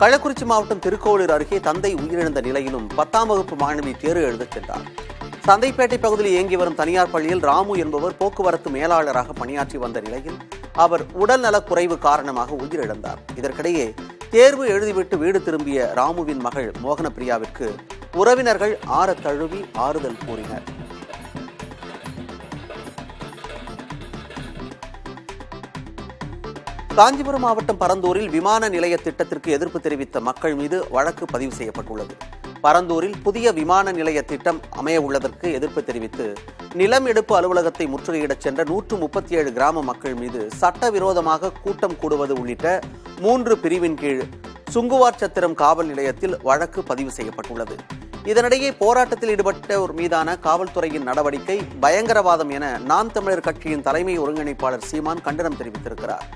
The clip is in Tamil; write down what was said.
கள்ளக்குறிச்சி மாவட்டம் திருக்கோவிலூர் அருகே தந்தை உயிரிழந்த நிலையிலும் 10ஆம் வகுப்பு மாணவி தேர்வு எழுதச் சென்றார். சந்தைப்பேட்டை பகுதியில் இயங்கி வரும் தனியார் பள்ளியில் ராமு என்பவர் போக்குவரத்து மேலாளராக பணியாற்றி வந்த நிலையில் அவர் உடல்நலக் குறைவு காரணமாக உயிரிழந்தார். இதற்கிடையே தேர்வு எழுதிவிட்டு வீடு திரும்பிய ராமுவின் மகள் மோகனப்பிரியாவிற்கு உறவினர்கள் ஆற தழுவி ஆறுதல் கூறினர். காஞ்சிபுரம் மாவட்டம் பரந்தூரில் விமான நிலைய திட்டத்திற்கு எதிர்ப்பு தெரிவித்த மக்கள் மீது வழக்கு பதிவு செய்யப்பட்டுள்ளது. பரந்தூரில் புதிய விமான நிலைய திட்டம் அமைய உள்ளதற்கு எதிர்ப்பு தெரிவித்து நிலம் எடுப்பு அலுவலகத்தை முற்றுகையிடச் சென்ற 137 கிராம மக்கள் மீது சட்டவிரோதமாக கூட்டம் கூடுவது உள்ளிட்ட 3 பிரிவின் கீழ் சுங்குவார் சத்திரம் காவல் நிலையத்தில் வழக்கு பதிவு செய்யப்பட்டுள்ளது. இதனிடையே போராட்டத்தில் ஈடுபட்டோர் மீதான காவல்துறையின் நடவடிக்கை பயங்கரவாதம் என நாம் தமிழர் கட்சியின் தலைமை ஒருங்கிணைப்பாளர் சீமான் கண்டனம் தெரிவித்திருக்கிறார்.